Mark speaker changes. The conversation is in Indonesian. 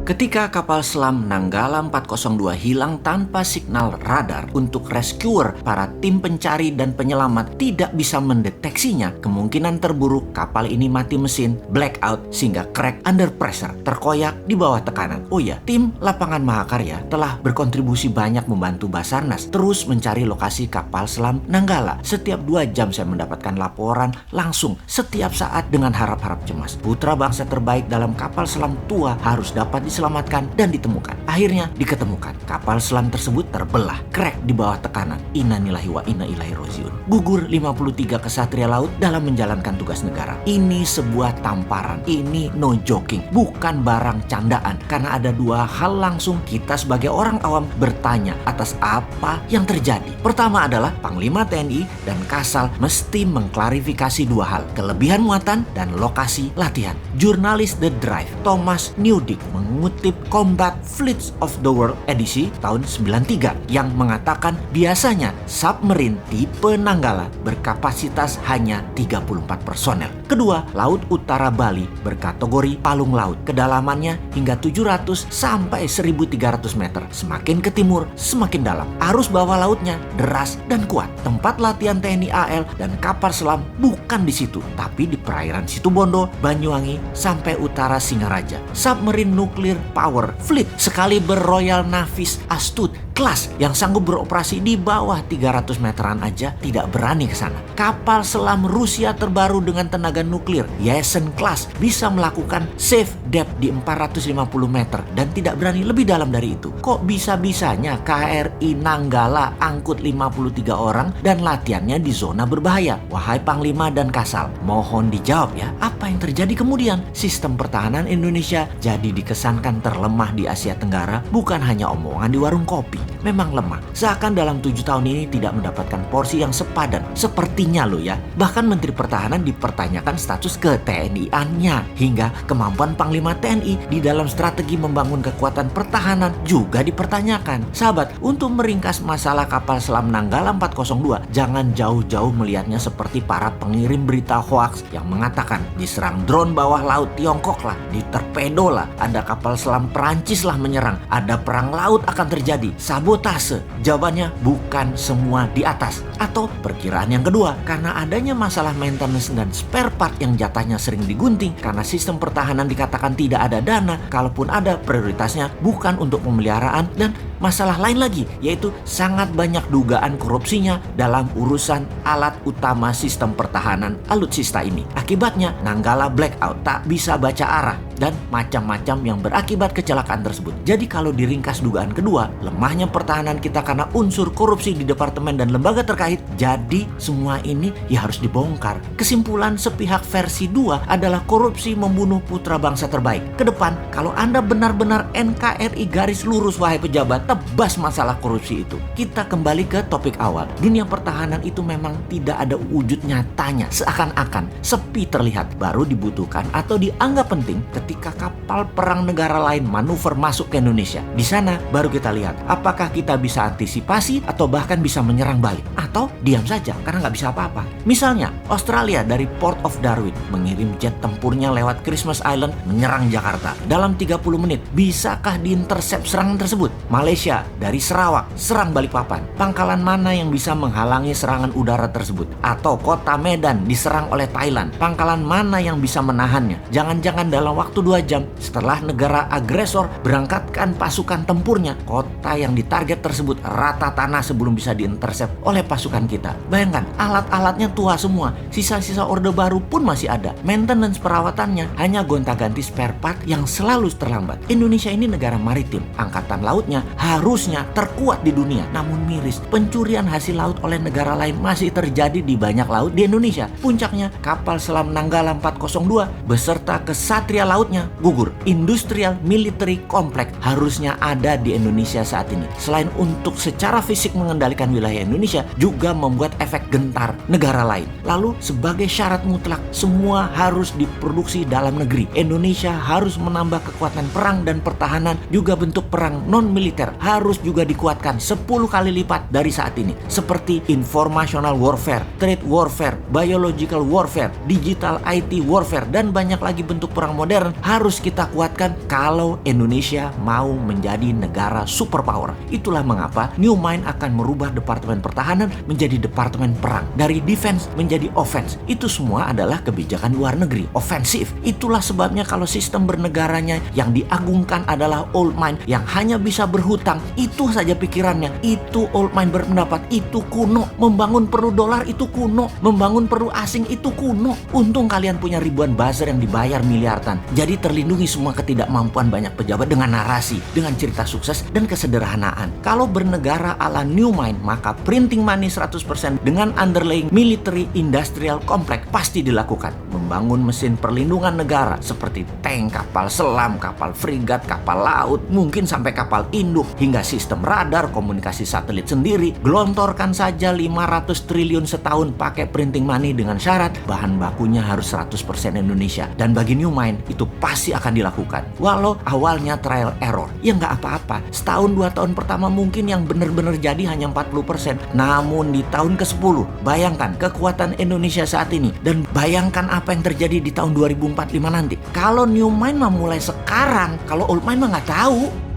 Speaker 1: Ketika kapal selam Nanggala 402 hilang tanpa signal radar untuk rescuer, para tim pencari dan penyelamat tidak bisa mendeteksinya. Kemungkinan terburuk kapal ini mati mesin, blackout sehingga crack under pressure, terkoyak di bawah tekanan. Oh ya, tim Lapangan Mahakarya telah berkontribusi banyak membantu Basarnas terus mencari lokasi kapal selam Nanggala. Setiap 2 jam saya mendapatkan laporan langsung setiap saat dengan harap-harap cemas. Putra bangsa terbaik dalam kapal selam tua harus dapat diselamatkan dan ditemukan. Akhirnya diketemukan. Kapal selam tersebut terbelah, crack di bawah tekanan. Inna lillahi wa inna ilaihi rajiun. Gugur 53 kesatria laut dalam menjalankan tugas negara. Ini sebuah tamparan. Ini no joking, bukan barang candaan. Karena ada 2 hal langsung kita sebagai orang awam bertanya atas apa yang terjadi. Pertama adalah Panglima TNI dan Kasal mesti mengklarifikasi 2 hal, kelebihan muatan dan lokasi latihan. Jurnalis The Drive Thomas Newdick mengutip Combat Fleets of the World edisi tahun 93 yang mengatakan biasanya submarine tipe Nanggala berkapasitas hanya 34 personel. Kedua, Laut Utara Bali berkategori palung laut, kedalamannya hingga 700 sampai 1300 meter. Semakin ke timur, semakin dalam. Arus bawah lautnya deras dan kuat. Tempat latihan TNI AL dan kapal selam bukan di situ, tapi di perairan Situbondo, Banyuwangi sampai utara Singaraja. Submarine Nuclear Power Fleet Excalibur Royal Navy's Astute kelas yang sanggup beroperasi di bawah 300 meteran aja tidak berani ke sana. Kapal selam Rusia terbaru dengan tenaga nuklir Yesen class bisa melakukan safe depth di 450 meter dan tidak berani lebih dalam dari itu. Kok bisa-bisanya KRI Nanggala angkut 53 orang dan latihannya di zona berbahaya? Wahai Panglima dan Kasal, mohon dijawab ya, apa yang terjadi kemudian? Sistem pertahanan Indonesia jadi dikesankan terlemah di Asia Tenggara, bukan hanya omongan di warung kopi. Memang lemah, seakan dalam 7 tahun ini tidak mendapatkan porsi yang sepadan. Sepertinya loh ya, bahkan Menteri Pertahanan dipertanyakan status ke-TNI-annya, hingga kemampuan Panglima TNI di dalam strategi membangun kekuatan pertahanan juga dipertanyakan. Sahabat, untuk meringkas masalah kapal selam Nanggala 402, jangan jauh-jauh melihatnya seperti para pengirim berita hoaks yang mengatakan diserang drone bawah laut Tiongkok lah, diterpedo lah, ada kapal selam Perancis lah menyerang, ada perang laut akan terjadi, sabotase. Jawabannya bukan semua di atas. Atau perkiraan yang kedua, karena adanya masalah maintenance dan spare part yang jatahnya sering digunting karena sistem pertahanan dikatakan tidak ada dana, kalaupun ada prioritasnya bukan untuk pemeliharaan, dan masalah lain lagi yaitu sangat banyak dugaan korupsinya dalam urusan alat utama sistem pertahanan alutsista ini. Akibatnya Nanggala blackout, tak bisa baca arah, dan macam-macam yang berakibat kecelakaan tersebut. Jadi kalau diringkas dugaan kedua, lemahnya pertahanan kita karena unsur korupsi di departemen dan lembaga terkait, jadi semua ini ya harus dibongkar. Kesimpulan sepihak versi 2 adalah korupsi membunuh putra bangsa terbaik. Kedepan, kalau Anda benar-benar NKRI garis lurus wahai pejabat, tebas masalah korupsi itu. Kita kembali ke topik awal. Dunia pertahanan itu memang tidak ada wujud nyatanya. Seakan-akan sepi terlihat, baru dibutuhkan atau dianggap penting ketika kapal perang negara lain manuver masuk ke Indonesia. Di sana baru kita lihat apakah kita bisa antisipasi atau bahkan bisa menyerang balik, atau diam saja karena nggak bisa apa-apa. Misalnya Australia dari Port of Darwin mengirim jet tempurnya lewat Christmas Island menyerang Jakarta. Dalam 30 menit bisakah diintersep serangan tersebut? Malaysia dari Sarawak serang Balikpapan. Pangkalan mana yang bisa menghalangi serangan udara tersebut? Atau kota Medan diserang oleh Thailand. Pangkalan mana yang bisa menahannya? Jangan-jangan dalam waktu 2 jam setelah negara agresor berangkatkan pasukan tempurnya, kota yang ditarget tersebut rata tanah sebelum bisa diintersep oleh pasukan kita. Bayangkan, alat-alatnya tua semua, sisa-sisa orde baru pun masih ada. Maintenance perawatannya hanya gonta-ganti spare part yang selalu terlambat. Indonesia ini negara maritim, angkatan lautnya harusnya terkuat di dunia. Namun miris, pencurian hasil laut oleh negara lain masih terjadi di banyak laut di Indonesia. Puncaknya, kapal selam Nanggala 402 beserta kesatria lautnya gugur. Industrial military complex harusnya ada di Indonesia saat ini. Selain untuk secara fisik mengendalikan wilayah Indonesia, juga membuat efek gentar negara lain. Lalu sebagai syarat mutlak, semua harus diproduksi dalam negeri. Indonesia harus menambah kekuatan perang dan pertahanan, juga bentuk perang non-militer militer harus juga dikuatkan 10 kali lipat dari saat ini. Seperti informational warfare, trade warfare, biological warfare, digital IT warfare, dan banyak lagi bentuk perang modern harus kita kuatkan kalau Indonesia mau menjadi negara superpower. Itulah mengapa New Mind akan merubah Departemen Pertahanan menjadi Departemen Perang. Dari defense menjadi offense. Itu semua adalah kebijakan luar negeri, ofensif. Itulah sebabnya kalau sistem bernegaranya yang diagungkan adalah old mind yang hanya bisa berhutang, itu saja pikirannya. Itu old mind berpendapat itu kuno. Membangun perlu dolar itu kuno. Membangun perlu asing itu kuno. Untung kalian punya ribuan buzzer yang dibayar miliaran. Jadi terlindungi semua ketidakmampuan banyak pejabat dengan narasi, dengan cerita sukses dan kesederhanaan. Kalau bernegara ala New Mind, maka printing money 100% dengan underlying military industrial complex pasti dilakukan. Membangun mesin perlindungan negara seperti tank, kapal selam, kapal frigat, kapal laut, mungkin sampai kapal induk, hingga sistem radar, komunikasi satelit sendiri. Gelontorkan saja 500 triliun setahun pakai printing money dengan syarat bahan bakunya harus 100% Indonesia. Dan bagi New Mind itu pasti akan dilakukan. Walau awalnya trial error, ya nggak apa-apa. Setahun 2 tahun pertama mungkin yang benar-benar jadi hanya 40%. Namun di tahun ke-10, bayangkan kekuatan Indonesia saat ini dan bayangkan apa yang terjadi di tahun 2045 nanti. Kalau New Mind mah mulai sekarang, kalau Old Mind mah nggak tahu.